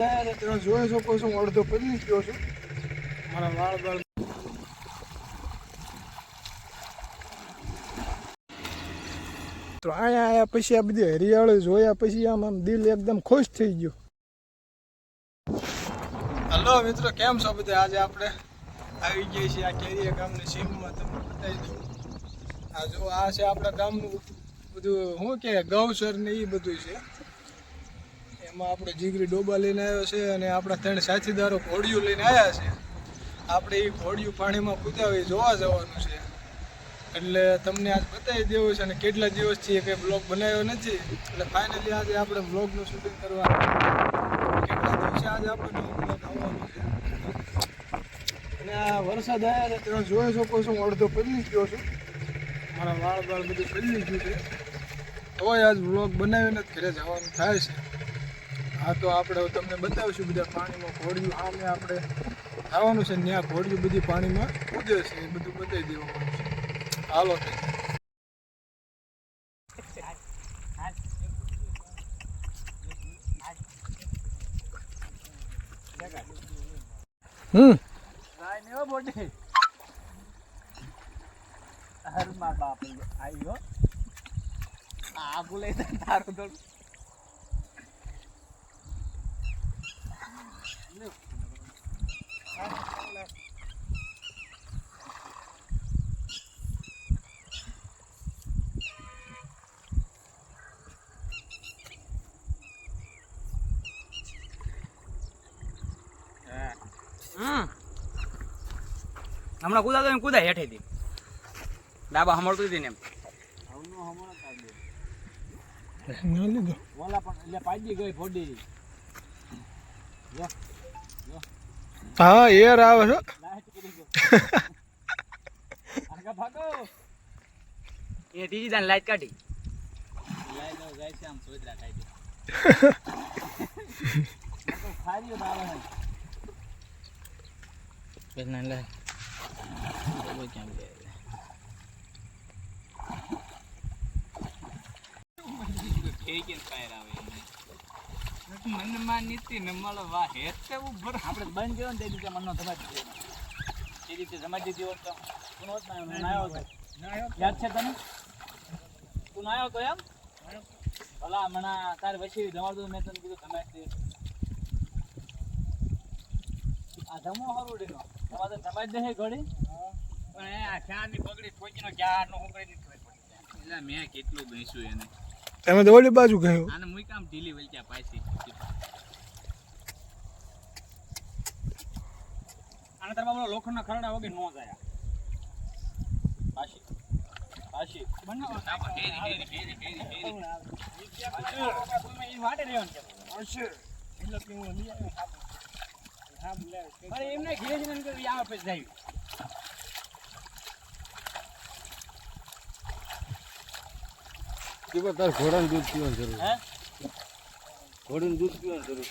તમે જોઈ શકો છો, અડધો પડી ગયો છું. મારા વાળ બાળ તો અહીંયા આવ્યા પછી આ બધી હરિયાળી જોયા પછી આમ દિલ એકદમ ખુશ થઈ ગયું. હલો મિત્રો, કેમ છો બધા? આજે આપણે આવી ગયા છીએ આ કેરીયા ગામની સીમમાં. તમને બતાવી દઉં. આ જો આ છે આપણા ગામનું બધું શું કે ગૌસર ને એ બધું છે. એમાં આપણે જીગરી ડોબા લઈને આવ્યો છે અને આપણા 3 સાથીદારો ઘોડિયું લઈને આવ્યા છે. આપણે એ ઘોડિયું પાણીમાં કૂદાવી જોવા જવાનું છે. એટલે તમને આજ બતાવી દેવું છે અને કેટલા દિવસથી કંઈ બ્લોગ બનાવ્યો નથી. એટલે ફાઇનલી આજે આપણે બ્લોગનું શૂટિંગ કરવાનું. કેટલા દિવસે આજે આપણે બ્લોગ આવવાનું છે. અને આ વરસાદ આવ્યા છે તમે જોઈ શકો છો, હું અડધો પલળી ગયો છું. મારા વાળ બાળ બધું પલળી ગયું છે. તોય આજ બ્લોગ બનાવીને જ ઘરે જવાનું થાય છે. હા, તો આપણે તમને બતાવીશું બધા પાણીમાં ઘોડિયું સામે આપણે આવવાનું છે. ત્યાં ઘોડિયું બધી પાણીમાં કૂદે છે, એ બધું બતાવી દેવાનું છે. હાલો બાપ આવ્યો આ બોલે તારું તો હમણાં કુદા તો એમ કુદા હેઠેથી ડાબા હમળતું હતી ને એમ ઓલા પણ એટલે પાડી ગઈ ફોડી. હા, એર આવે છે. ભાગો એ ત્રીજી દાન લાઈટ કાઢી જાય છે. આમ સોદરા કાઢી ખારીઓ આવે છે પેલા લે બોલો કેમ કે કેન ફાયર આવે મને માં નીતિ ન મળો વાહ હેતે ઉપર આપણે બંધ કર્યો ને તે રીતે મનનો સમાજી એ રીતે સમાજી દીધો તો તું નહોત ના આવ્યો યાદ છે તને? તું ના આવ્યો તો એમ ભલા મના તાર પછી જમાડું મેં તને કીધું સમાજ આ જમો હરુડીનો તમારે સમાજ દે ઘડી પણ એ આ ક્યાંની પગડી ઠોકીનો ક્યારનો ઉકળી દીધો એટલે મેં કેટલું બેસ્યું એને તમે તો ઓલી બાજુ ગયો આને મુઈ કામ ઢીલી વલક્યા પાછી આને તાર બાબલો લોખંડના ખરડા વગર નો જાય પાછી પાછી બનાવો તાપા હેરી તમે ઈ વાટે રહેવાનું છે હશે એટલે કે હું લઈ આવ્યો હા બોલે અરે એમને ઘેર જઈને કે આ પછી જાય કે તાર ઘોડાનું દૂધ પીવાની જરૂર હે ઘોડાનું દૂધ પીવાની જરૂર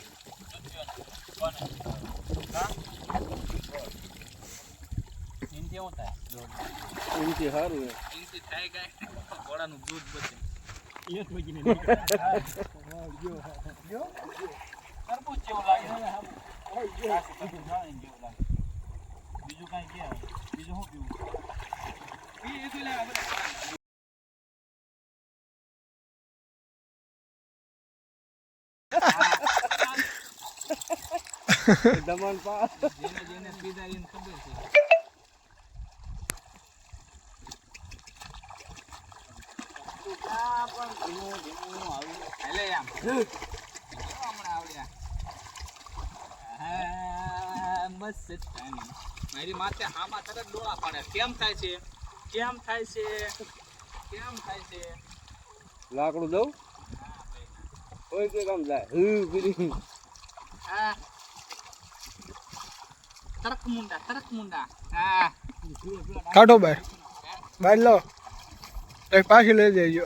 ઇનથી શું થાય એમથી સારું ઇનથી થાય કાંઈ ઘોડાનું દૂધ બચે એ જ બચીને તરબૂચ જેવું લાગે જેવું લાગે બીજું કાંઈ કે બીજું શું પીવું એ શું લે દમણ પાસ જેને પીધા એને ખબર છે આ પણ ધીમું આવું હાલે આમ હમણાં આવડ્યા હા બસ મારી માથે હામાં તરત ડોળા પાડે કેમ થાય છે કેમ થાય છે કેમ થાય છે લાકડું દઉં કોઈ કે કામ જાય હા તરક મુંડા હા કાઢો બહાર લો એક પાછી લઈ જઈજો.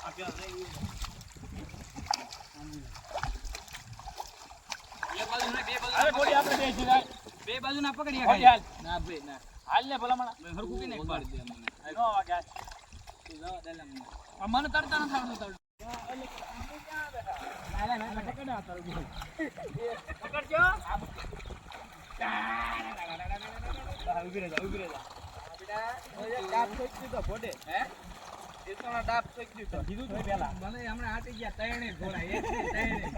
આગળ બે બાજુ બાજુના પકડી ખાલી ના ભાઈ ના હાલ ને ભલા મને હરકું કીને એક પાડી દે મને નો વાગે તું જાવ દેલા મને મને તરતા ન થાવતો તર નાલે મે ટકડા તરજો પકડજો ઉભી રહે જા બેટા ઓય ડાબ સોચી તો ફોડે હે એતોના ડાબ સોચી તો કીધું તો પેલા મને હમણાં આટી ગયા તયણે ઘોડા એક ને તયણે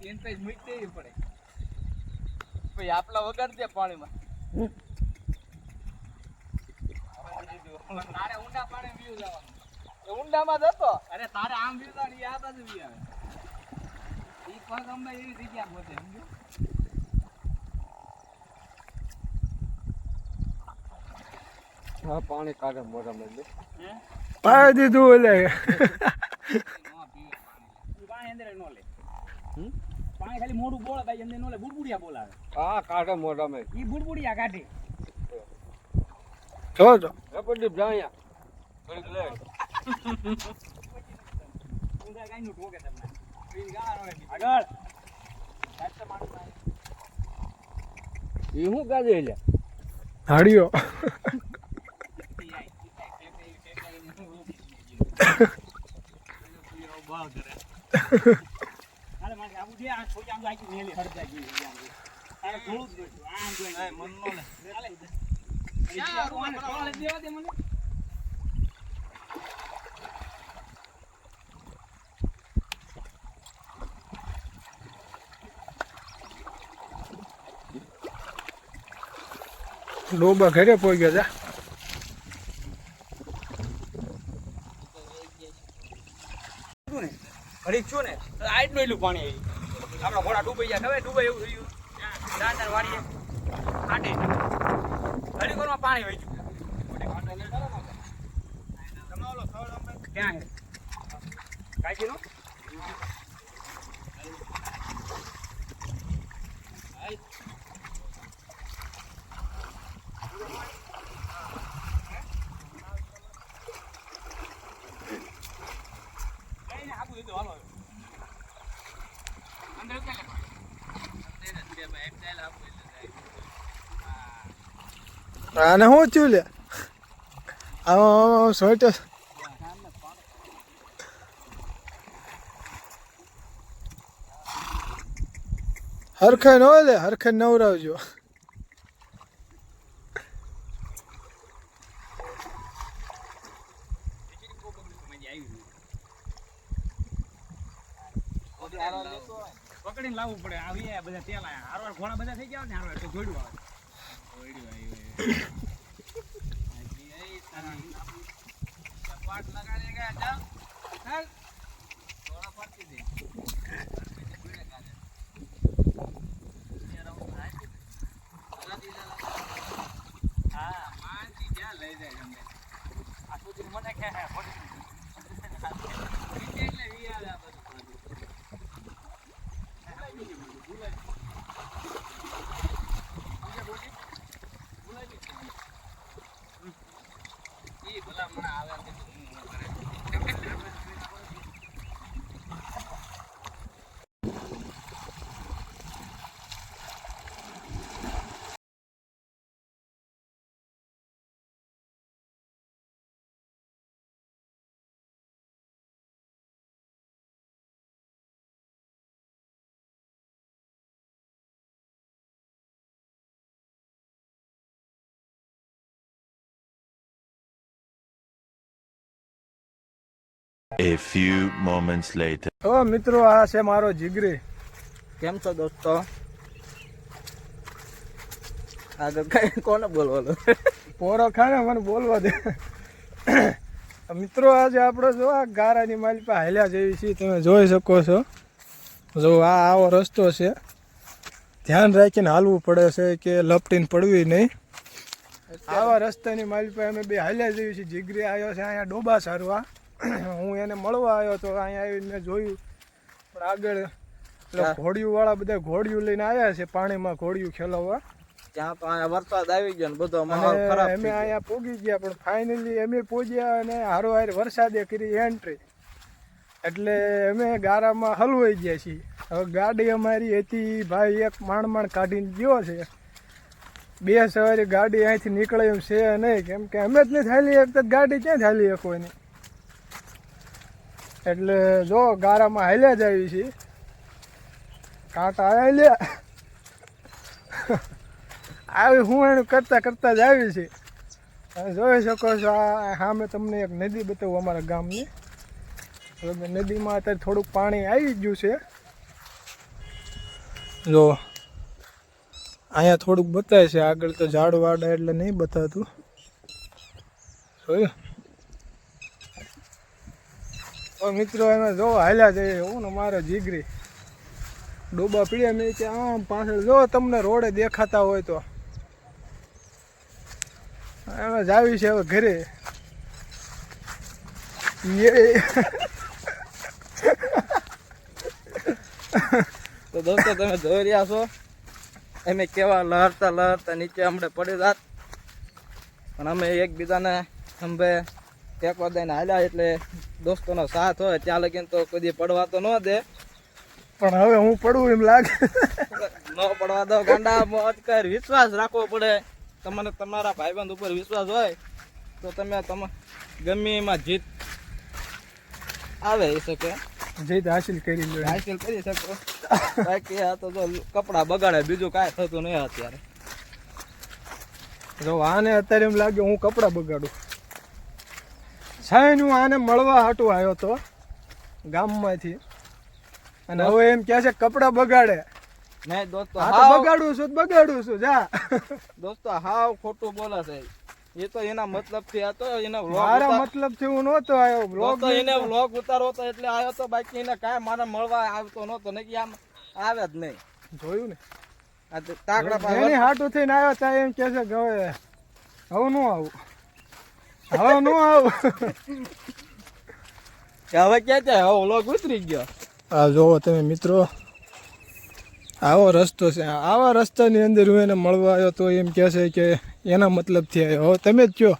એન પેજ મૂકી દેવી પડે ભાઈ આપલા વગર દે પાણીમાં તારે ઊંડા પાણી વ્યૂ જવાનું ઊંડામાં જતો અરે તારે આમ વ્યૂ જવાની આ બાજુ વી આવે ઈ પગ અમે એવી જગ્યા પોતે સમજો હા પાણી કાઢે મોઢા માં હે પાડી દીધું ઓલે નો પીવે પાણી અંદર નો લે પાણી ખાલી મોઢું બોળે ભાઈ અંદર નો લે બુડબુડિયા બોલાવે હા કાઢે મોઢા માં ઈ બુડબુડિયા કાઢે જો જો રપડી જાયા થોડીક લે ઊંધા ગાયનું ઠોકે તમને ઈ ગાળો આગળ સાચે માણસ ઈ હું કાઢે લે હાડિયો હાલે મારે આવું છે આ છોડી આમ લાગી મેલી હરજા ગઈ આ થોડું જ જોઈતું આમ જોઈ એ મન નો લે હાલે ક્યાં રોવાને કોલે દેવા દે મને ડોબા ઘરે પોઈ ગયા જા ઘડીક છું ને તો આટલું એટલું પાણી આવી આપણા ઘોડા ડૂબાઈ ગયા ખબર ડૂબાઈ એવું થયું દાંતર વાળીએ આટે ઘડીક વારમાં પાણી વહી ગયું ક્યાં હે કાચીનો આને શું થયું લે આમ સોઈટ હરખે ન હોય લે હરખે નવરાવજો પકડીને લાવવું પડે આવી બધા તેલ આયા હારવાર ઘોડા બધા થઈ ગયા ને હારવાર તો જોડ્યું આવે પાટ લગાડે ગયા જા ચાલ થોડા પાટી દે હા માનજી ક્યાં લઈ જાય તમને આ સુધી મને કે હે એટલે વિયાર આ બધું A few moments later. ઓ મિત્રો આ છે મારો જીગરી કેમ છો દોસ્તો આગળ કઈ કોને બોલવાનું પોરો ખાને મને બોલવા દે મિત્રો આજે આપણે જો આ ગારાની માલી પાસે હાલ્યા જેવી છે તમે જોઈ શકો છો જો આ આવો રસ્તો છે ધ્યાન રાખીને હાલવું પડે છે કે લપટીને પડવી નહીં આવા રસ્તાની માલી પાસે અમે બે હાલ્યા જેવી છે જીગરી આવ્યો છે અહીંયા ડોબા સારવા હું એને મળવા આવ્યો તો અહીંયા આવીને મેં જોયું પણ આગળ ઘોડિયું વાળા બધા ઘોડિયું લઈને આવ્યા છે પાણીમાં ઘોડિયું ખેલવવા ત્યાં તો અહીંયા વરસાદ આવી ગયો ને બધો અને અમે અહીંયા પૂગી ગયા પણ ફાઇનલી અમે પૂજ્યા અને હારોહાર વરસાદે કરી એન્ટ્રી એટલે અમે ગારામાં હલવાઈ ગયા છીએ હવે ગાડી અમારી હતી ભાઈ એક માંડ કાઢીને ગયો છે. 2 સવારે ગાડી અહીંથી નીકળે એમ છે નહીં, કેમ કે અમે જ નહીં થાલી એક ગાડી ક્યાં થાલી એક હોય નહીં. એટલે જો ગારામાં હાલ્યા જ આવી છે, કાંટા હાલ્યા આવી હું એનું કરતા જ આવી છે. તમે જોઈ શકો છો આ સામે તમને એક નદી બતાવું અમારા ગામની. નદીમાં અત્યારે થોડુંક પાણી આવી ગયું છે. જો અહીંયા થોડુંક બતાવે છે, આગળ તો ઝાડ વાડા એટલે નહીં બતાવતું. જોયું તો મિત્રો એમાં જો હાલ્યા જઈએ હું ને મારો જીગરી ડોબા પીડ્યા મેં કે આમ પાછળ જો તમને રોડે દેખાતા હોય તો એમાં જ આવી છે હવે ઘરે. તો દોસ્તો તમે જોઈ રહ્યા છો અમે કેવા લહરતા નીચે અમને પડી જાત, પણ અમે એકબીજાને ખંભે ટેકો દઈને હાલ્યા. એટલે દોસ્તોનો સાથ હોય ત્યાં લગીને તો કદી પડવા તો ન દે, પણ હવે હું પડું એમ લાગે. ન પડવા દો ગાંડા. મોજ કર, વિશ્વાસ રાખવો પડે. તમને તમારા ભાઈબંધ ઉપર વિશ્વાસ હોય તો તમે ગમે એમાં જીત આવે શકે, જીત હાસિલ કરી લો, હાસિલ કરી શકો. બાકી આ તો જો કપડા બગાડે, બીજું કાંઈ થતું નહીં અત્યારે. જો આને અત્યારે એમ લાગે હું કપડાં બગાડું. સાહેબ હું આને મળવા હાટું આવ્યો તો ગામમાંથી, અને હવે એમ કહે છે કપડાં બગાડે. નહીં દોસ્તો, આ તો બગાડું છું જા. દોસ્તો હાવ ખોટું બોલે છે. એ તો એના મતલબ થી હતો, એના મારા મતલબ થી હું નહોતો આવ્યો. બ્લોગ તો એને વ્લોગ ઉતારવો તો એટલે આવ્યો તો, બાકી એને કાંઈ મારા મળવા આવતો નહોતો. નહીં આમ આવે જ નહીં. જોયું ને આ તાકડા પાસે એની હાટું થઈને આવ્યો ત્યાં એમ કહે છે કે હવે ન આવું. કે હવે ક્યાં જાય, હવે વ્લોગ ઉતરી ગયો. આ જોવો તમે મિત્રો, આવો રસ્તો છે. આવા રસ્તાની અંદર હું એને મળવા આવ્યો તો એમ કહે છે કે એના મતલબથી આવ્યો. હવે તમે જ કહો.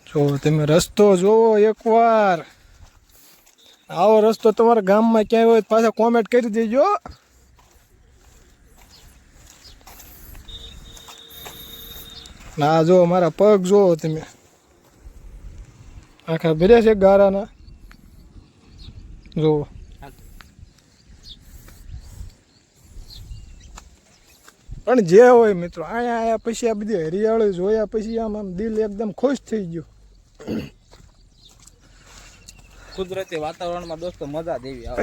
જો તમે રસ્તો જોવો એકવાર. આવો રસ્તો તમારા ગામમાં ક્યાંય હોય પાછા કોમેન્ટ કરી દેજો. ના જો મારા પગ જોવો તમે, આખા ભર્યા છે ગારાના. જુઓ પણ જે હોય મિત્રો, અહીંયા આયા પછી આ બધી હરિયાળી જોયા પછી આમ દિલ એકદમ ખુશ થઈ ગયું. કુદરતી વાતાવરણમાં દોસ્તો મજા દેવી આવે.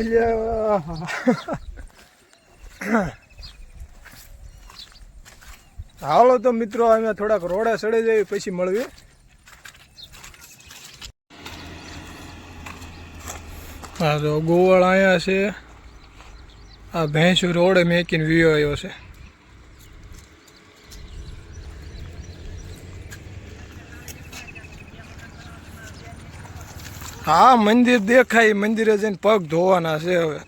હાલો તો મિત્રો અમે થોડાક રોડે ચડી જઈએ પછી મળવી. હા તો ગોવાળ અહીંયા છે. આ ભેંસું રોડે મેકીને વીયો આવ્યો છે. હા મંદિર દેખાય, મંદિરે જઈને પગ ધોવાના છે હવે.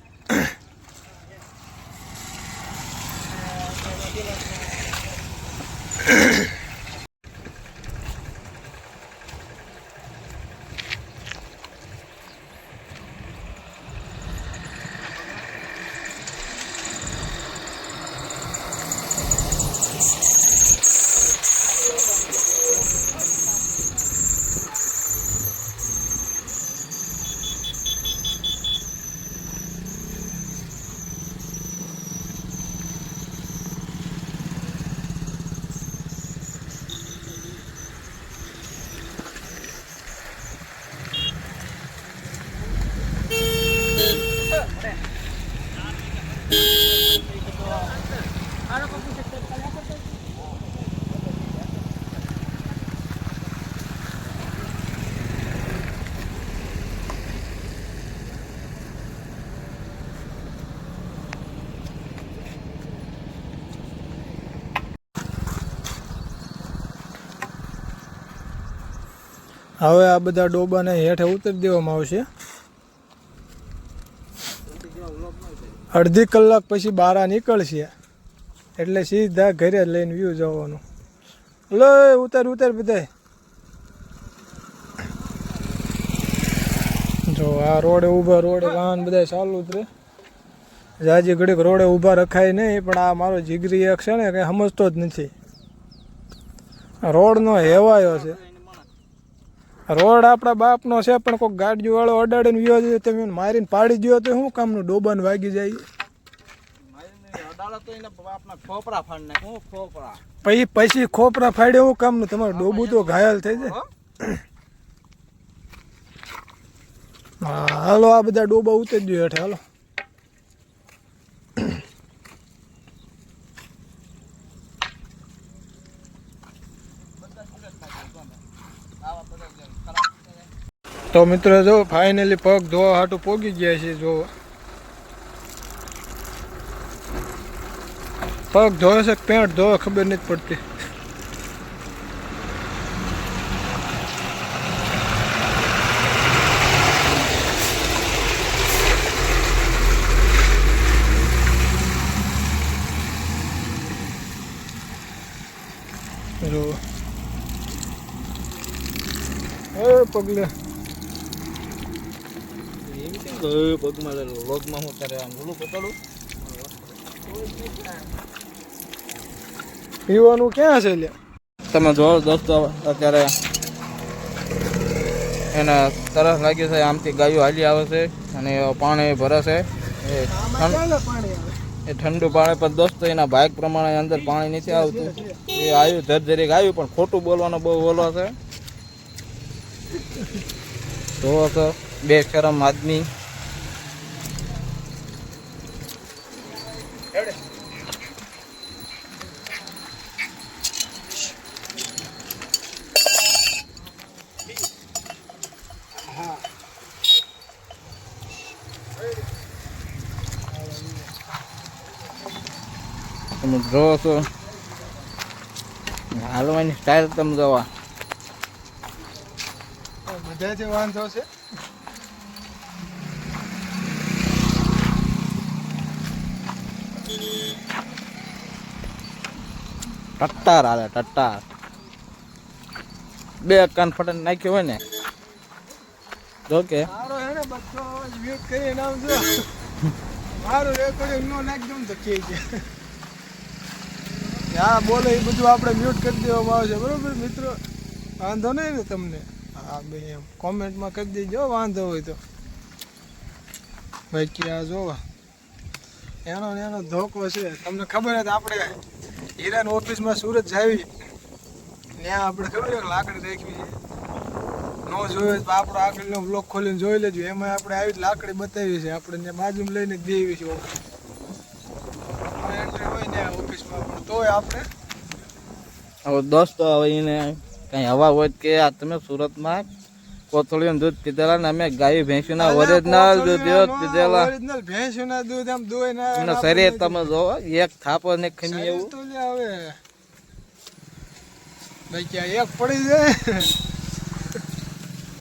હવે આ બધા ડોબાને હેઠે ઉતારી દેવામાં આવશે. અડધી કલાક પછી બહાર નીકળશે એટલે સીધા ઘરે લઈને વ્યૂ જવાનું. લો ઉતાર બધા જો આ રોડે ઊભા રોડે વાહન બધા ચાલુ જ રહે જાજી ઘડીક રોડે ઊભા રખાય નહીં પણ આ મારો જીગરી એક છે ને કંઈ સમજતો જ નથી રોડનો હેવાયો છે રોડ આપણા બાપનો છે પણ કોઈક ગાડીવાળો અડાડીને વ્યો છે તમે એને મારીને પાડી દો તો શું કામનું ડોબાને વાગી જાય પછી ખોપરા ફાડે શું કામનું તમારું ડોબું તો ઘાયલ થઈ જાય હા હાલો આ બધા ડોબા ઉતરી દો હેઠે હાલો તો મિત્રો જો ફાઇનલી પગ ધોવા હાટું પોગી ગયા છે જો પગ ધોવે છે પેન્ટ ધોવે ખબર નથી પડતી જો પગલે પગમાં લોગમાં હું તારે આમ બોલું પકડું પીવાનું ક્યાં છે લ્યા તમે જોવો દોસ્તો અત્યારે એને તરસ લાગી છે આમથી ગાયો હાલી આવે છે અને પાણી ભરે છે એ ઠંડુ પાણી પણ દોસ્તો એના ભાગ પ્રમાણે અંદર પાણી નથી આવતું એ આવ્યું ધરધરીક આવ્યું પણ ખોટું બોલવાનો બહુ બોલો છે જોવો છો બેશરમ આદમી તમે જોવો છો હાલવાની સ્ટાઇલ તમે જોવા બધા જે વાંધો છે ટટ્ટાર હાલે ટટ્ટાર બે કાન ફટન નાખ્યો હોય ને જો કે મારો હે ને બધો મ્યુટ કરી નામ જો મારું રેકોર્ડિંગ નો નાખ દઉં તો કે છે હા બોલે એ બધું આપણે મ્યુટ કરી દેવામાં આવશે બરોબર મિત્રો વાંધો નહીં ને તમને હા બે એમ કોમેન્ટમાં કરી દેજો વાંધો હોય તો ભાઈ કે આ જોવા એનો ધોકો છે તમને ખબર છે આપણે હીરાની ઓફિસમાં સુરત જાવી ત્યાં આપણે ખબર છે લાકડી રાખવી છે ન જોયું તો આપણો આગળનો બ્લોક ખોલીને જોઈ લેજો એમાં આપણે આવી લાકડી બતાવી છે આપણે ત્યાં બાજુમાં લઈને જ દેવી છે એન્ટ્રી હોય ને ઓફિસમાં પણ તોય આપણે હવે દોસ્તો હવે એને કઈ હવા હોય કે આ તમે સુરતમાં કોથળીનું દૂધ પીધેલા ને અમે ગાય ભેંસના ઓરિજિનલ દૂધ પીધેલા ઓરિજિનલ ભેંસના દૂધ આમ દોય ના એના શરીર તમે જોવો એક થાપો ને ખમી એવું તો લે હવે ભાઈ ક્યાં એક પડી જાય